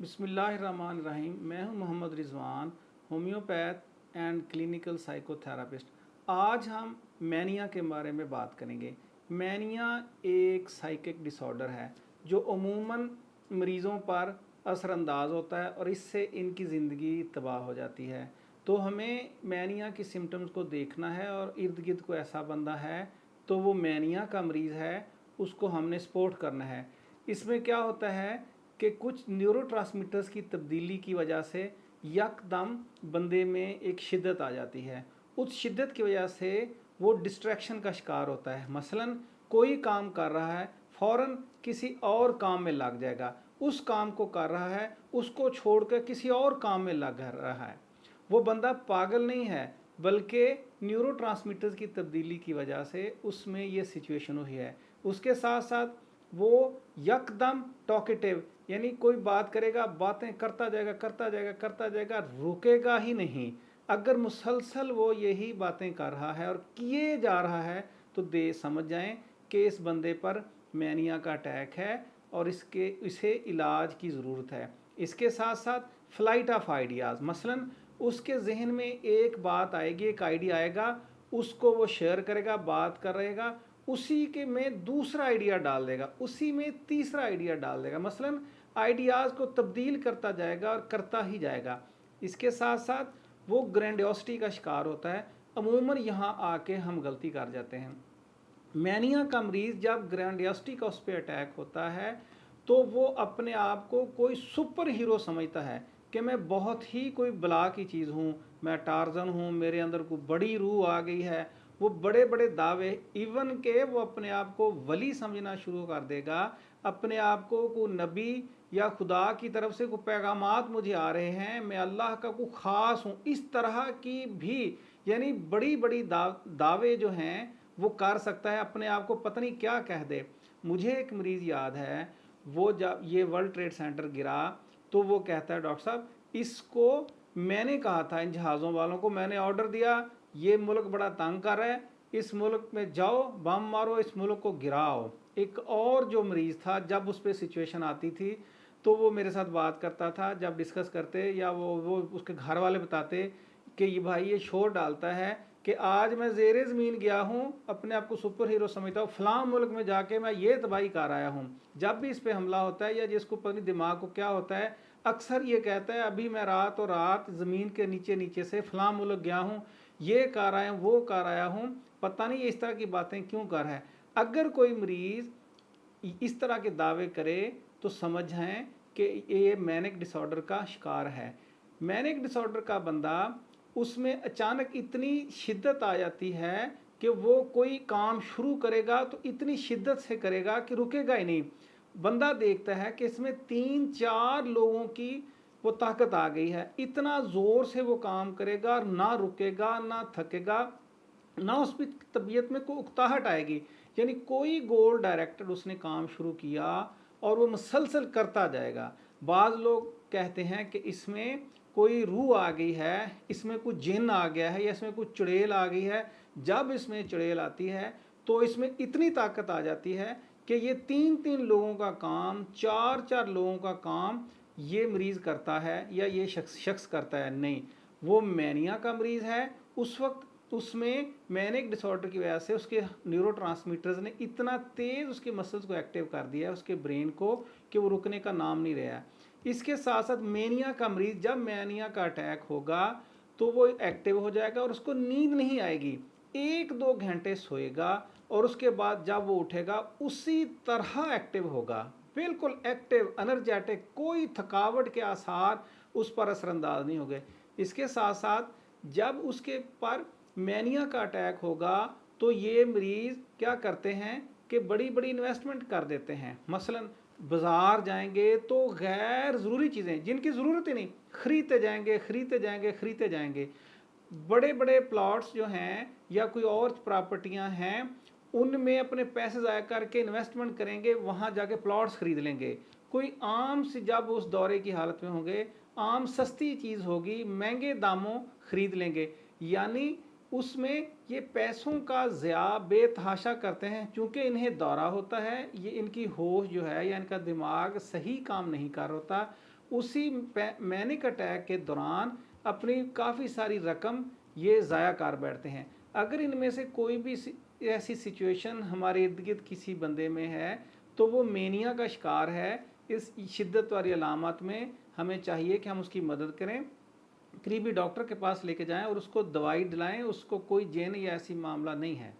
बिस्मिल्लाहिर्रहमानिर्रहीम। मैं हूं Mohammad Rizwan, homeopath and clinical psychotherapist. आज हम मैनिया के बारे में बात करेंगे। मैनिया एक साइकिक डिसऑर्डर है जो अमूमन मरीज़ों पर असरअंदाज होता है और इससे इनकी ज़िंदगी तबाह हो जाती है। तो हमें मैनिया की सिम्टम्स को देखना है और इर्द गिर्द को ऐसा बंदा है तो वो मैनिया का मरीज़ है, उसको हमने सपोर्ट करना है। इसमें क्या होता है कि कुछ न्यूरोट्रांसमीटर्स की तब्दीली की वजह से यकदम बंदे में एक शिद्दत आ जाती है। उस शिद्दत की वजह से वो डिस्ट्रैक्शन का शिकार होता है। मसलन कोई काम कर रहा है, फ़ौरन किसी और काम में लग जाएगा। उस काम को कर रहा है, उसको छोड़कर किसी और काम में लग रहा है। वो बंदा पागल नहीं है, बल्कि न्यूरोट्रांसमीटर्स की तब्दीली की वजह से उसमें ये सिचुएशन हुई है। उसके साथ साथ वो यकदम टॉकेटिव, यानी कोई बात करेगा, बातें करता जाएगा, रुकेगा ही नहीं। अगर मुसलसल वो यही बातें कर रहा है और किए जा रहा है तो समझ जाएं कि इस बंदे पर मैनिया का अटैक है और इसे इलाज की ज़रूरत है। इसके साथ साथ फ्लाइट ऑफ आइडियाज़, मसलन उसके जहन में एक बात आएगी, एक आइडिया आएगा, उसको वो शेयर करेगा, बात कर रहेगा, उसी के में दूसरा आइडिया डाल देगा, उसी में तीसरा आइडिया डाल देगा। मसलन आइडियाज़ को तब्दील करता जाएगा और करता ही जाएगा। इसके साथ साथ वो ग्रैंडियोसिटी का शिकार होता है। अमूमन यहाँ आके हम गलती कर जाते हैं। मैनिया का मरीज़ जब ग्रैंडियोसिटी का उस पर अटैक होता है तो वो अपने आप को कोई सुपर हीरो समझता है कि मैं बहुत ही कोई बला की चीज़ हूँ, मैं टार्जन हूँ, मेरे अंदर कोई बड़ी रूह आ गई है। वो बड़े बड़े दावे, इवन के वो अपने आप को वली समझना शुरू कर देगा, अपने आप को कोई नबी या खुदा की तरफ से कोई पैगामात मुझे आ रहे हैं, मैं अल्लाह का कोई ख़ास हूँ, इस तरह की भी यानी बड़ी बड़ी दावे जो हैं वो कर सकता है। अपने आप को पता नहीं क्या कह दे। मुझे एक मरीज़ याद है, वो जब ये वर्ल्ड ट्रेड सेंटर गिरा तो वो कहता है, डॉक्टर साहब इसको मैंने कहा था, इन जहाज़ों वालों को मैंने ऑर्डर दिया, ये मुल्क बड़ा तंग कर रहा है, इस मुल्क में जाओ, बम मारो, इस मुल्क को गिराओ। एक और जो मरीज़ था, जब उस पर सिचुएशन आती थी तो वो मेरे साथ बात करता था, जब डिस्कस करते या वो उसके घर वाले बताते कि ये भाई ये शोर डालता है कि आज मैं ज़ेरे ज़मीन गया हूँ, अपने आप को सुपर हीरो समझता हूँ, फ़लाँ मुल्क में जाके मैं ये तबाही कर आया हूँ। जब भी इस पे हमला होता है या जिसको पता नहीं दिमाग को क्या होता है, अक्सर ये कहता है अभी मैं रात और रात ज़मीन के नीचे नीचे से फ़लाँ मुल्क गया हूँ, ये कर आया हूँ, वो कर आया हूँ, पता नहीं इस तरह की बातें क्यों कर है। अगर कोई मरीज़ इस तरह के दावे करे तो समझें कि ये मैनिक डिसऑर्डर का शिकार है। मैनिक डिसऑर्डर का बंदा, उसमें अचानक इतनी शिद्दत आ जाती है कि वो कोई काम शुरू करेगा तो इतनी शिद्दत से करेगा कि रुकेगा ही नहीं। बंदा देखता है कि इसमें 3-4 लोगों की वो ताकत आ गई है, इतना ज़ोर से वो काम करेगा, ना रुकेगा ना थकेगा, ना उसकी तबीयत में कोई उकताहट आएगी। यानी कोई गोल डायरेक्टेड उसने काम शुरू किया और वो मुसलसल करता जाएगा। बाज़ लोग कहते हैं कि इसमें कोई रूह आ गई है, इसमें कुछ जिन आ गया है या इसमें कुछ चुड़ैल आ गई है। जब इसमें चुड़ैल आती है तो इसमें इतनी ताकत आ जाती है कि ये 3-3 लोगों का काम, 4-4 लोगों का काम ये मरीज़ करता है या ये शख्स करता है। नहीं, वो मैनिया का मरीज़ है, उस वक्त उसमें मैनिक डिसऑर्डर की वजह से उसके न्यूरोट्रांसमीटर्स ने इतना तेज़ उसके मसल्स को एक्टिव कर दिया है, उसके ब्रेन को, कि वो रुकने का नाम नहीं रहा है। इसके साथ साथ मैनिया का मरीज़ जब मैनिया का अटैक होगा तो वो एक्टिव हो जाएगा और उसको नींद नहीं आएगी, 1-2 घंटे सोएगा और उसके बाद जब वो उठेगा उसी तरह एक्टिव होगा, बिल्कुल एक्टिव, एनर्जेटिक, कोई थकावट के आसार उस पर असरअंदाज नहीं हो गए। इसके साथ साथ जब उसके पर मैनिया का अटैक होगा तो ये मरीज़ क्या करते हैं कि बड़ी बड़ी इन्वेस्टमेंट कर देते हैं। मसलन बाज़ार जाएंगे तो गैर ज़रूरी चीज़ें जिनकी ज़रूरत ही नहीं, खरीदते जाएंगे। बड़े बड़े प्लॉट्स जो हैं या कोई और प्रॉपर्टियां हैं, उनमें अपने पैसे ज़ाया करके इन्वेस्टमेंट करेंगे, वहाँ जाके प्लॉट्स खरीद लेंगे। कोई आम से जब उस दौरे की हालत में होंगे, आम सस्ती चीज़ होगी, महंगे दामों खरीद लेंगे। यानी उसमें ये पैसों का ज़िया बेतहाशा करते हैं। चूँकि इन्हें दौरा होता है, ये इनकी होश जो है या इनका दिमाग सही काम नहीं कर होता, اسی مینک اٹیک کے دوران اپنی کافی ساری رقم یہ ضائع کر بیٹھتے ہیں. اگر ان میں سے کوئی بھی ایسی سچویشن ہمارے ارد گرد کسی بندے میں ہے تو وہ مینیا کا شکار ہے. اس شدت والی علامات میں ہمیں چاہیے کہ ہم اس کی مدد کریں, قریبی ڈاکٹر کے پاس لے کے جائیں اور اس کو دوائی دلائیں. اس کو کوئی جین یا ایسی معاملہ نہیں ہے.